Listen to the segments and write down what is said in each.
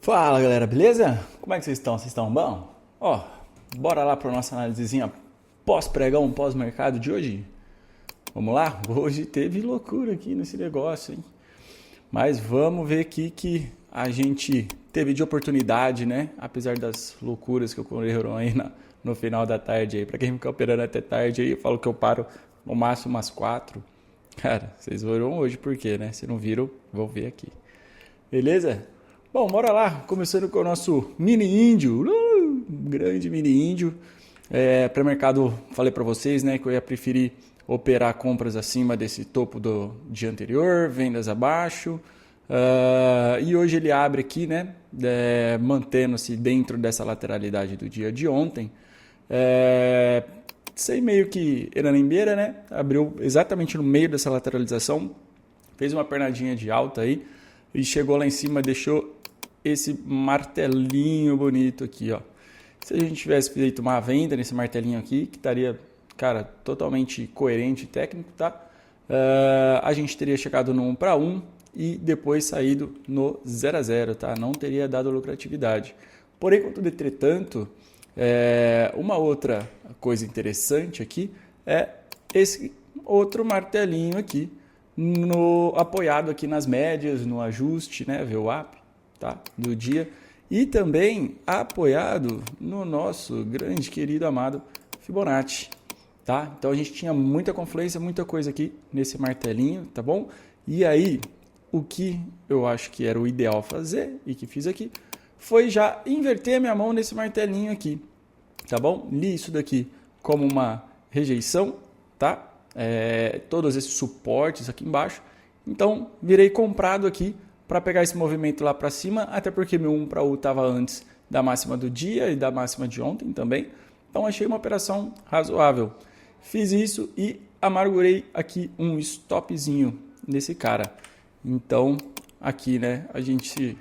Fala galera, beleza? Como é que vocês estão? Vocês estão bom? Ó, bora lá para nossa análisezinha pós-pregão, pós-mercado de hoje? Vamos lá? Hoje teve loucura aqui nesse negócio, hein? Mas vamos ver aqui que a gente teve de oportunidade, né? Apesar das loucuras que ocorreram aí no final da tarde aí. Para quem fica operando até tarde aí, eu falo que eu paro no máximo umas 4. Cara, vocês viram hoje por quê, né? Se não viram, vão ver aqui. Beleza? Bom, bora lá, começando com o nosso mini índio, grande mini índio. Pré-mercado, falei para vocês, né, que eu ia preferir operar compras acima desse topo do dia anterior, vendas abaixo. E hoje ele abre aqui, né, mantendo-se dentro dessa lateralidade do dia de ontem. Sem meio que eranimbeira, né, abriu exatamente no meio dessa lateralização, fez uma pernadinha de alta aí e chegou lá em cima, deixou esse martelinho bonito aqui, ó. Se a gente tivesse feito uma venda nesse martelinho aqui, que estaria, cara, totalmente coerente e técnico, tá? A gente teria chegado no 1 para 1 e depois saído no 0 a 0, tá? Não teria dado lucratividade. Porém, contudo, entretanto, uma outra coisa interessante aqui é esse outro martelinho aqui, apoiado aqui nas médias, no ajuste, né, VWAP, tá, do dia, e também apoiado no nosso grande, querido, amado Fibonacci, tá? Então a gente tinha muita confluência, muita coisa aqui nesse martelinho, tá bom? E aí, o que eu acho que era o ideal fazer, e que fiz aqui, foi já inverter a minha mão nesse martelinho aqui, tá bom? Li isso daqui como uma rejeição, tá? Todos esses suportes aqui embaixo, então virei comprado aqui para pegar esse movimento lá para cima, até porque meu 1 para U estava antes da máxima do dia e da máxima de ontem também, então achei uma operação razoável. Fiz isso e amargurei aqui um stopzinho nesse cara, então aqui, né, a gente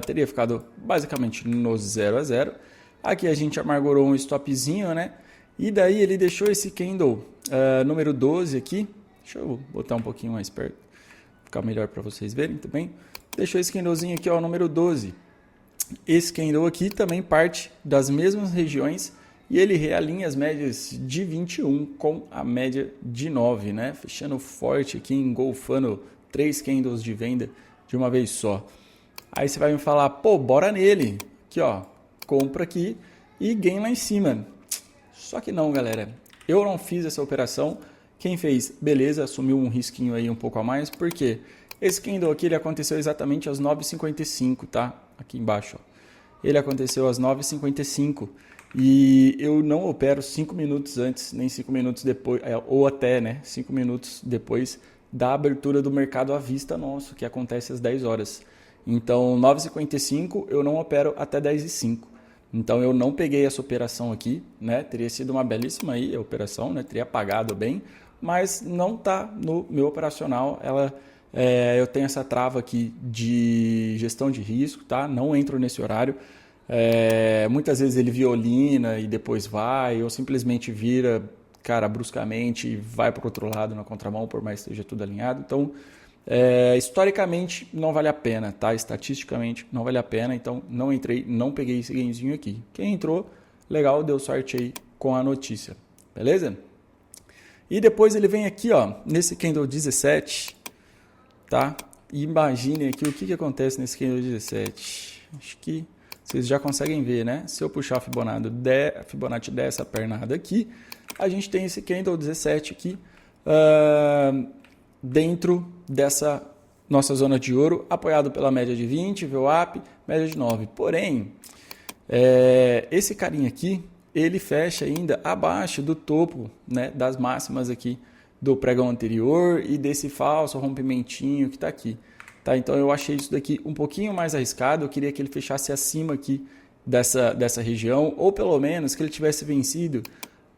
teria ficado basicamente no 0 a 0, aqui a gente amargurou um stopzinho, né, e daí ele deixou esse candle número 12 aqui, deixa eu botar um pouquinho mais perto, ficar melhor para vocês verem também. Deixou esse candlezinho aqui, ó, número 12. Esse candle aqui também parte das mesmas regiões e ele realinha as médias de 21 com a média de 9, né? Fechando forte aqui, engolfando 3 candles de venda de uma vez só. Aí você vai me falar, pô, bora nele. Aqui, ó, compra aqui e ganha lá em cima. Só que não, galera. Eu não fiz essa operação. Quem fez, beleza, assumiu um risquinho aí um pouco a mais, porque esse candle aqui ele aconteceu exatamente às 9h55, tá? Aqui embaixo, ó. Ele aconteceu às 9h55 e eu não opero 5 minutos antes, nem 5 minutos depois, ou até, né, 5 minutos depois da abertura do mercado à vista nosso, que acontece às 10 horas. Então, 9h55 eu não opero até 10h05. Então eu não peguei essa operação aqui, né? Teria sido uma belíssima aí a operação, né? Teria pagado bem, mas não está no meu operacional. Eu tenho essa trava aqui de gestão de risco, tá? Não entro nesse horário. Muitas vezes ele violina e depois vai, ou simplesmente vira, cara, bruscamente e vai para o outro lado na contramão, por mais que esteja tudo alinhado. Então, historicamente não vale a pena, tá? Estatisticamente não vale a pena, então não entrei, não peguei esse gainzinho aqui. Quem entrou, legal, deu sorte aí com a notícia, beleza? E depois ele vem aqui, ó, nesse candle 17, tá? E imagine aqui o que acontece nesse candle 17. Acho que vocês já conseguem ver, né? Se eu puxar a Fibonacci dessa pernada aqui, a gente tem esse candle 17 aqui, dentro dessa nossa zona de ouro, apoiado pela média de 20, VWAP, média de 9. Porém, esse carinha aqui, ele fecha ainda abaixo do topo, né, das máximas aqui do pregão anterior e desse falso rompimentinho que está aqui. Tá? Então eu achei isso daqui um pouquinho mais arriscado, eu queria que ele fechasse acima aqui dessa região, ou pelo menos que ele tivesse vencido,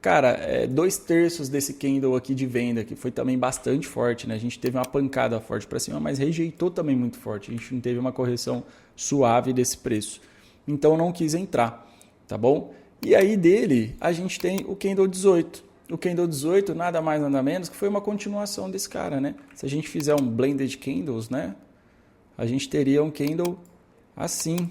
cara, 2/3 desse candle aqui de venda, que foi também bastante forte, né? A gente teve uma pancada forte para cima, mas rejeitou também muito forte, a gente não teve uma correção suave desse preço. Então eu não quis entrar, tá bom? E aí dele a gente tem o candle 18. O candle 18 nada mais nada menos que foi uma continuação desse cara, né? Se a gente fizer um blended candles, né? A gente teria um candle assim,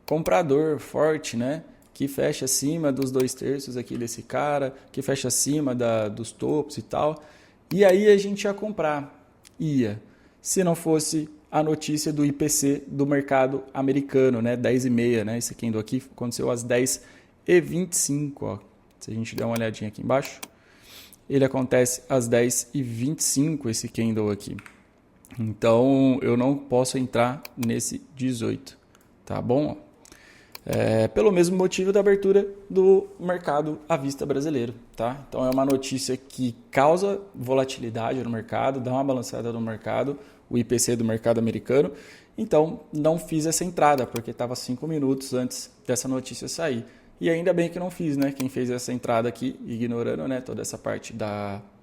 comprador forte, né? Que fecha acima dos 2/3 aqui desse cara, que fecha acima dos topos e tal. E aí a gente ia comprar, se não fosse a notícia do IPC do mercado americano, né? 10h30, né? Esse candle aqui aconteceu às 10h25, ó. Se a gente der uma olhadinha aqui embaixo, ele acontece às 10h25, esse candle aqui. Então, eu não posso entrar nesse 18, tá bom? Pelo mesmo motivo da abertura do mercado à vista brasileiro, tá? Então, é uma notícia que causa volatilidade no mercado, dá uma balançada no mercado, o IPC do mercado americano. Então, não fiz essa entrada, porque estava 5 minutos antes dessa notícia sair. E ainda bem que não fiz, né? Quem fez essa entrada aqui, ignorando, né, toda essa parte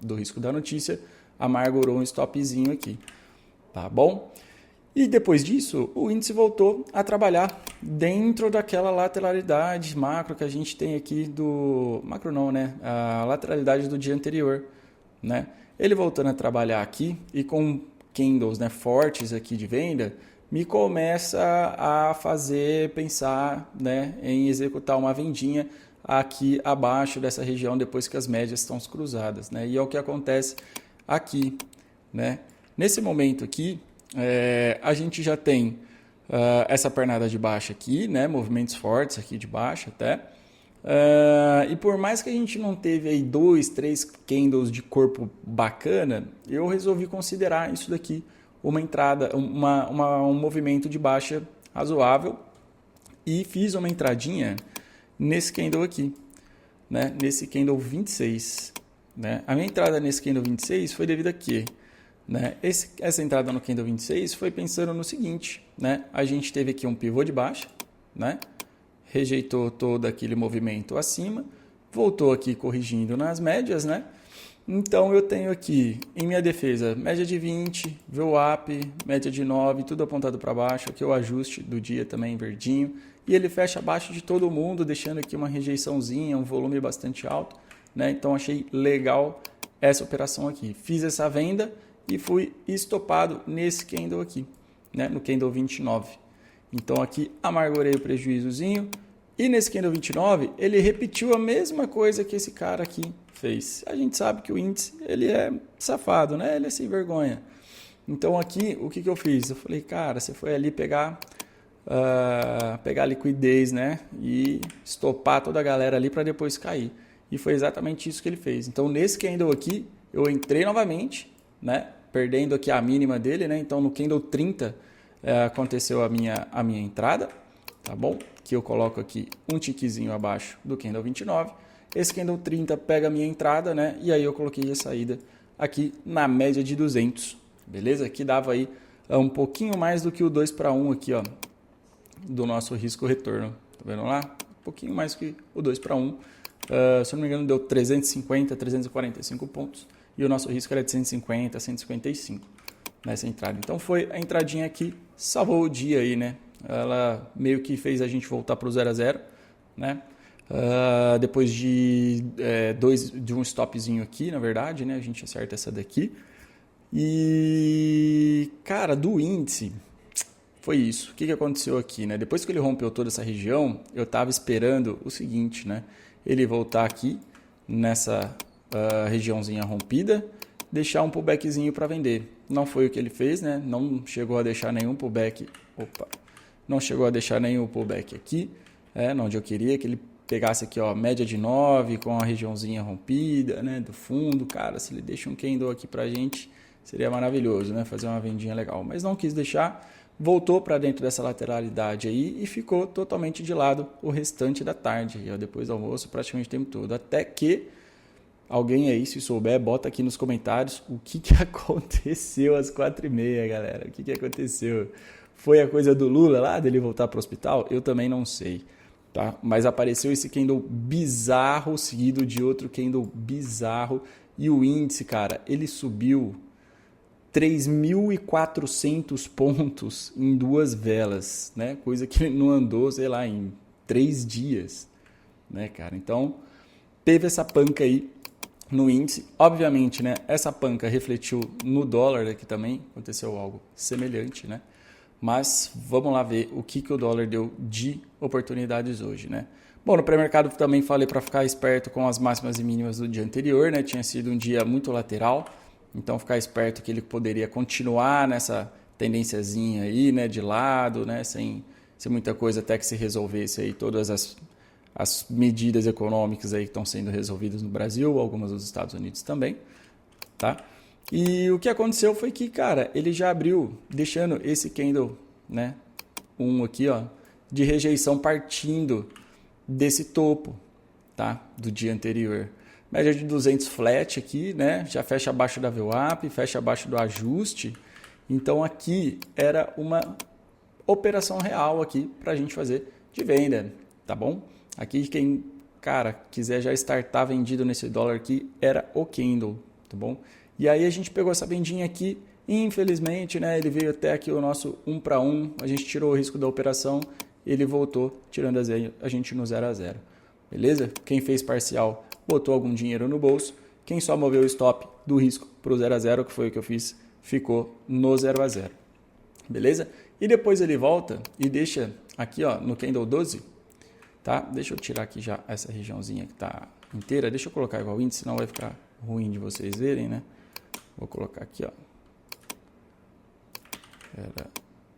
do risco da notícia, amargurou um stopzinho aqui, tá bom? E depois disso, o índice voltou a trabalhar dentro daquela lateralidade macro que a gente tem aqui do... Macro não, né? A lateralidade do dia anterior, né? Ele voltando a trabalhar aqui e com candles, né, fortes aqui de venda, me começa a fazer pensar, né, em executar uma vendinha aqui abaixo dessa região depois que as médias estão cruzadas, né? E é o que acontece aqui, né? Nesse momento aqui, a gente já tem essa pernada de baixa aqui, né? Movimentos fortes aqui de baixa até. E por mais que a gente não teve aí 2, 3 candles de corpo bacana, eu resolvi considerar isso daqui uma entrada, um movimento de baixa razoável e fiz uma entradinha nesse candle aqui, né? Nesse candle 26. Né? A minha entrada nesse candle 26 foi devido a quê? Né? Essa entrada no candle 26 foi pensando no seguinte, né? A gente teve aqui um pivô de baixa, né? Rejeitou todo aquele movimento acima, voltou aqui corrigindo nas médias, né? Então eu tenho aqui, em minha defesa, média de 20, VWAP, média de 9, tudo apontado para baixo, aqui o ajuste do dia também verdinho, e ele fecha abaixo de todo mundo, deixando aqui uma rejeiçãozinha, um volume bastante alto, né? Então achei legal essa operação aqui. Fiz essa venda e fui estopado nesse candle aqui, né? No candle 29. Então aqui amargurei o prejuízozinho e nesse candle 29 ele repetiu a mesma coisa que esse cara aqui fez. A gente sabe que o índice ele é safado, né? Ele é sem vergonha. Então aqui o que eu fiz? Eu falei, cara, você foi ali pegar liquidez, né? E estopar toda a galera ali para depois cair. E foi exatamente isso que ele fez. Então nesse candle aqui eu entrei novamente, né? Perdendo aqui a mínima dele, né? Então no candle 30 aconteceu a minha entrada, tá bom? Que eu coloco aqui um tiquezinho abaixo do candle 29. Esse candle 30 pega a minha entrada, né? E aí eu coloquei a saída aqui na média de 200, beleza? Que dava aí um pouquinho mais do que o 2/1 aqui, ó, do nosso risco retorno. Tá vendo lá? Um pouquinho mais que o 2/1. Se eu não me engano, deu 350, 345 pontos. E o nosso risco era de 150, 155 nessa entrada. Então foi a entradinha aqui, salvou o dia aí, né? Ela meio que fez a gente voltar para o 0 a 0, né? Depois de um stopzinho aqui, na verdade, né? A gente acerta essa daqui. E, cara, do índice, foi isso. O que aconteceu aqui, né? Depois que ele rompeu toda essa região, eu estava esperando o seguinte, né? Ele voltar aqui nessa regiãozinha rompida, deixar um pullbackzinho para vender. Não foi o que ele fez, né? Não chegou a deixar nenhum pullback. Não chegou a deixar nenhum pullback aqui, onde eu queria que ele pegasse aqui, ó, média de 9 com a regiãozinha rompida, né, do fundo. Cara, se ele deixa um candle aqui pra gente, seria maravilhoso, né? Fazer uma vendinha legal. Mas não quis deixar, voltou para dentro dessa lateralidade aí e ficou totalmente de lado o restante da tarde. E, ó, depois do almoço, praticamente o tempo todo. Até que alguém aí, se souber, bota aqui nos comentários o que aconteceu às 4h30, galera. O que aconteceu? Foi a coisa do Lula lá, dele voltar para o hospital? Eu também não sei, tá? Mas apareceu esse candle bizarro, seguido de outro candle bizarro. E o índice, cara, ele subiu 3.400 pontos em 2 velas, né? Coisa que ele não andou, sei lá, em 3 dias, né, cara? Então, teve essa panca aí no índice. Obviamente, né, essa panca refletiu no dólar aqui também, aconteceu algo semelhante, né? Mas vamos lá ver o que o dólar deu de oportunidades hoje, né? Bom, no pré-mercado também falei para ficar esperto com as máximas e mínimas do dia anterior, né? Tinha sido um dia muito lateral, então ficar esperto que ele poderia continuar nessa tendênciazinha aí, né? De lado, né? Sem muita coisa até que se resolvesse aí todas as medidas econômicas aí que estão sendo resolvidas no Brasil, algumas dos Estados Unidos também, tá? E o que aconteceu foi que, cara, ele já abriu, deixando esse candle, né? Aqui, ó, de rejeição partindo desse topo, tá? Do dia anterior. Média de 200 flat aqui, né? Já fecha abaixo da VWAP, fecha abaixo do ajuste. Então aqui era uma operação real aqui para a gente fazer de venda, tá bom? Aqui quem, cara, quiser já startar vendido nesse dólar aqui era o candle, tá bom? E aí a gente pegou essa vendinha aqui, infelizmente, né? Ele veio até aqui o nosso 1 para 1, a gente tirou o risco da operação, ele voltou, tirando a gente no 0 a 0. Beleza? Quem fez parcial botou algum dinheiro no bolso. Quem só moveu o stop do risco para o 0 a 0, que foi o que eu fiz, ficou no 0 a 0. Beleza? E depois ele volta e deixa aqui, ó, no candle 12, tá? Deixa eu tirar aqui já essa regiãozinha que tá inteira. Deixa eu colocar igual índice, senão vai ficar ruim de vocês verem, né? Vou colocar aqui, ó.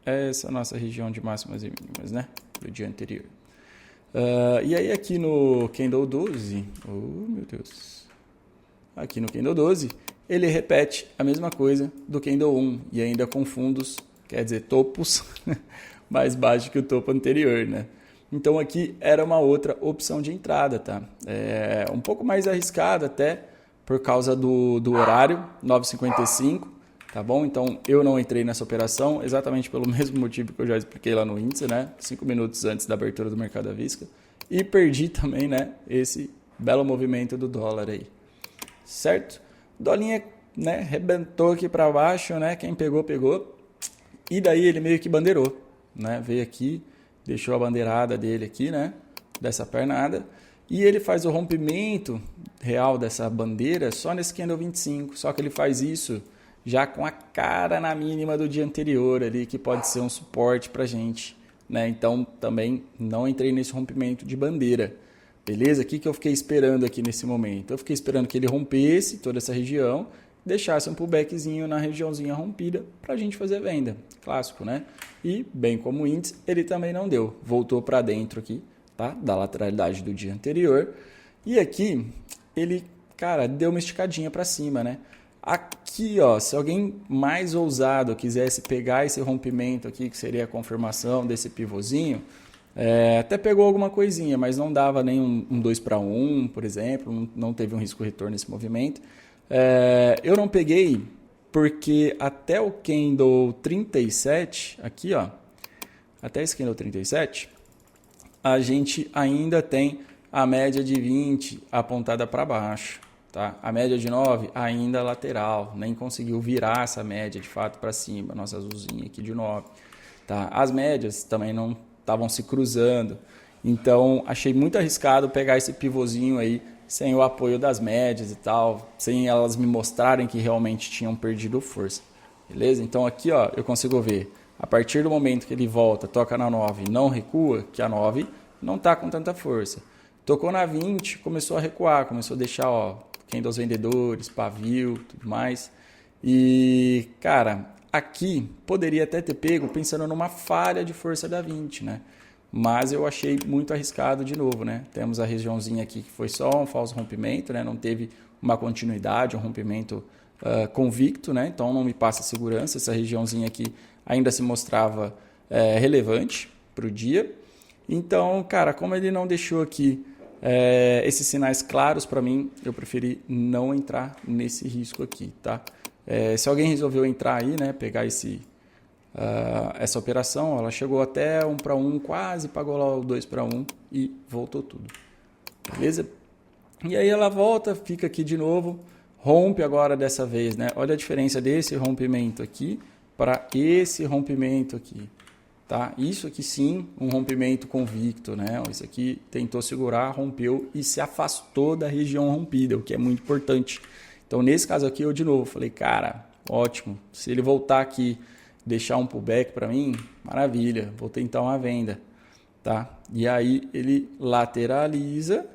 Essa é a nossa região de máximas e mínimas, né? Do dia anterior. E aí aqui no candle 12, oh meu Deus, aqui no candle 12, ele repete a mesma coisa do candle 1 e ainda com fundos, quer dizer, topos mais baixos que o topo anterior, né? Então aqui era uma outra opção de entrada, tá? Um pouco mais arriscada até por causa do horário, 9h55, tá bom? Então eu não entrei nessa operação exatamente pelo mesmo motivo que eu já expliquei lá no índice, né? 5 minutos antes da abertura do mercado à vista. E perdi também, né? Esse belo movimento do dólar aí, certo? Dolinha, né? Rebentou aqui para baixo, né? Quem pegou, pegou. E daí ele meio que bandeirou, né? Veio aqui, deixou a bandeirada dele aqui, né? Dessa pernada. E ele faz o rompimento real dessa bandeira só nesse candle 25. Só que ele faz isso já com a cara na mínima do dia anterior ali, que pode ser um suporte pra gente, né? Então também não entrei nesse rompimento de bandeira. Beleza? O que eu fiquei esperando aqui nesse momento? Eu fiquei esperando que ele rompesse toda essa região, deixasse um pullbackzinho na regiãozinha rompida para a gente fazer venda. Clássico, né? E, bem como o índice, ele também não deu. Voltou para dentro aqui, tá? Da lateralidade do dia anterior. E aqui, ele, cara, deu uma esticadinha para cima, né? Aqui, ó, se alguém mais ousado quisesse pegar esse rompimento aqui, que seria a confirmação desse pivôzinho, até pegou alguma coisinha, mas não dava nem um 2 para 1, por exemplo, não teve um risco retorno nesse movimento. Eu não peguei porque até o candle 37, aqui ó, até esse candle 37, a gente ainda tem a média de 20 apontada para baixo, tá? A média de 9 ainda lateral, nem conseguiu virar essa média de fato para cima, nossa azulzinha aqui de 9, tá? As médias também não estavam se cruzando, então achei muito arriscado pegar esse pivôzinho aí sem o apoio das médias e tal, sem elas me mostrarem que realmente tinham perdido força, beleza? Então aqui ó, eu consigo ver, a partir do momento que ele volta, toca na 9 e não recua, que a 9 não está com tanta força. Tocou na 20, começou a recuar, começou a deixar, ó, candles vendedores, pavio, tudo mais. E, cara, aqui poderia até ter pego pensando numa falha de força da 20, né? Mas eu achei muito arriscado de novo, né? Temos a regiãozinha aqui que foi só um falso rompimento, né? Não teve uma continuidade, um rompimento convicto, né? Então não me passa segurança. Essa regiãozinha aqui ainda se mostrava relevante para o dia. Então, cara, como ele não deixou aqui esses sinais claros para mim, eu preferi não entrar nesse risco aqui, tá? Se alguém resolveu entrar aí, né? Pegar essa operação, ela chegou até 1 para 1, quase pagou lá o 2 para 1 e voltou tudo, beleza? E aí ela volta, fica aqui de novo, rompe agora dessa vez, né? Olha a diferença desse rompimento aqui para esse rompimento aqui, tá? Isso aqui sim, um rompimento convicto, né? Isso aqui tentou segurar, rompeu e se afastou da região rompida, o que é muito importante. Então nesse caso aqui eu de novo falei, cara, ótimo, se ele voltar aqui deixar um pullback para mim, maravilha, vou tentar uma venda, tá? E aí ele lateraliza,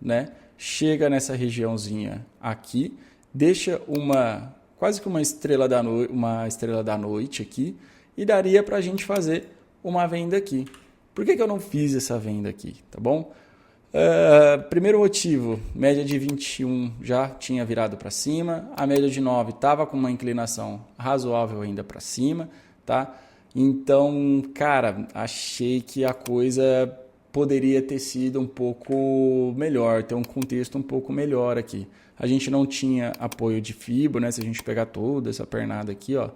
né? Chega nessa regiãozinha aqui, deixa quase que uma estrela da noite aqui, e daria para a gente fazer uma venda aqui. Por que eu não fiz essa venda aqui, tá bom? Primeiro motivo, média de 21 já tinha virado para cima, a média de 9 estava com uma inclinação razoável ainda para cima, tá? Então, cara, achei que a coisa poderia ter sido um pouco melhor, ter um contexto um pouco melhor aqui. A gente não tinha apoio de Fibo, né? Se a gente pegar toda essa pernada aqui, ó.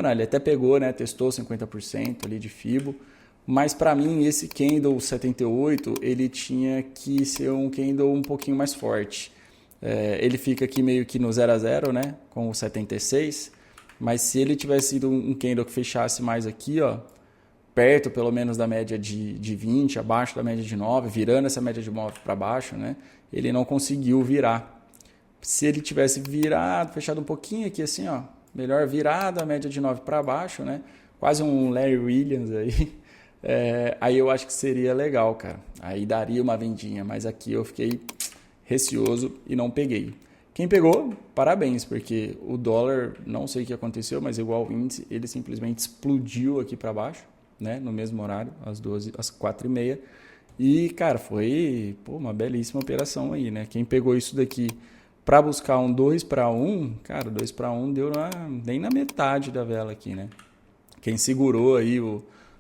Não, ele até pegou, né? Testou 50% ali de Fibo. Mas para mim esse candle 78 ele tinha que ser um candle um pouquinho mais forte. Ele fica aqui meio que no 0 a 0, né, com o 76, mas se ele tivesse sido um candle que fechasse mais aqui, ó, perto pelo menos da média de 20, abaixo da média de 9, virando essa média de 9 para baixo, né, ele não conseguiu virar. Se ele tivesse virado, fechado um pouquinho aqui assim, ó, melhor virado a média de 9 para baixo, né, quase um Larry Williams aí. Aí eu acho que seria legal, cara. Aí daria uma vendinha, mas aqui eu fiquei receoso e não peguei. Quem pegou, parabéns, porque o dólar, não sei o que aconteceu, mas igual o índice, ele simplesmente explodiu aqui para baixo, né, no mesmo horário, às 4h30. E, cara, foi uma belíssima operação aí, né? Quem pegou isso daqui para buscar um 2 para 1, cara, 2 para 1 deu nem na metade da vela aqui, né? Quem segurou aí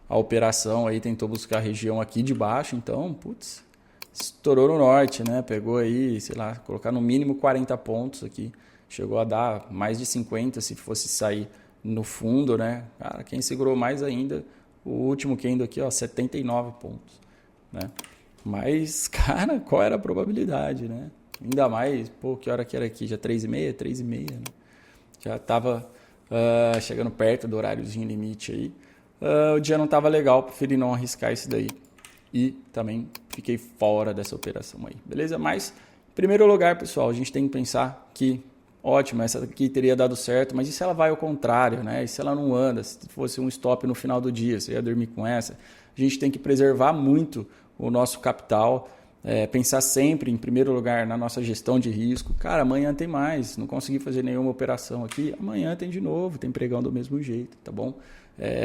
a operação aí tentou buscar a região aqui de baixo, então, putz, estourou no norte, né? Pegou aí, sei lá, colocar no mínimo 40 pontos aqui. Chegou a dar mais de 50 se fosse sair no fundo, né? Cara, quem segurou mais ainda, o último candle aqui, ó, 79 pontos, né? Mas, cara, qual era a probabilidade, né? Ainda mais, que hora que era aqui? Já 3h30? 3h30, né? Já tava chegando perto do horáriozinho limite aí. O dia não estava legal, preferi não arriscar isso daí. E também fiquei fora dessa operação aí, beleza? Mas, em primeiro lugar, pessoal, a gente tem que pensar que, ótimo, essa aqui teria dado certo, mas e se ela vai ao contrário, né? E se ela não anda, se fosse um stop no final do dia, você ia dormir com essa? A gente tem que preservar muito o nosso capital, pensar sempre, em primeiro lugar, na nossa gestão de risco. Cara, amanhã tem mais, não consegui fazer nenhuma operação aqui, amanhã tem de novo, tem pregão do mesmo jeito, tá bom?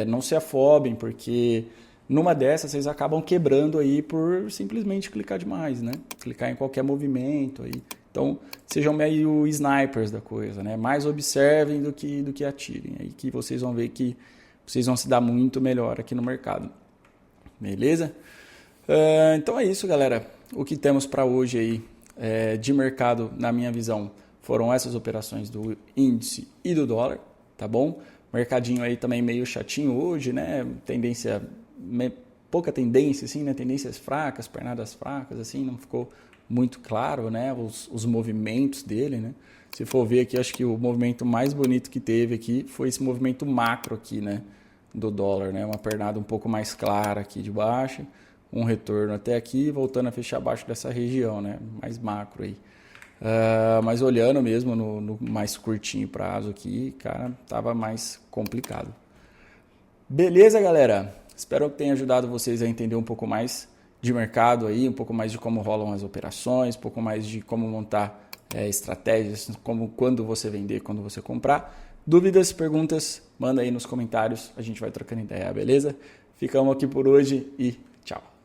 Não se afobem, porque numa dessas vocês acabam quebrando aí por simplesmente clicar demais, né? Clicar em qualquer movimento aí. Então, sejam meio snipers da coisa, né? Mais observem do que atirem. Aí que vocês vão ver que vocês vão se dar muito melhor aqui no mercado. Beleza? Então é isso, galera. O que temos para hoje aí de mercado, na minha visão, foram essas operações do índice e do dólar, tá bom? Mercadinho aí também meio chatinho hoje, né? Pouca tendência, assim, né? Tendências fracas, pernadas fracas, assim, não ficou muito claro, né? Os movimentos dele, né? Se for ver aqui, acho que o movimento mais bonito que teve aqui foi esse movimento macro aqui, né? Do dólar, né? Uma pernada um pouco mais clara aqui de baixo, um retorno até aqui, voltando a fechar abaixo dessa região, né? Mais macro aí. Mas olhando mesmo no mais curtinho prazo aqui, cara, tava mais complicado. Beleza, galera? Espero que tenha ajudado vocês a entender um pouco mais de mercado aí, um pouco mais de como rolam as operações, um pouco mais de como montar estratégias, quando você vender, quando você comprar. Dúvidas, perguntas, manda aí nos comentários, a gente vai trocando ideia, beleza? Ficamos aqui por hoje e tchau!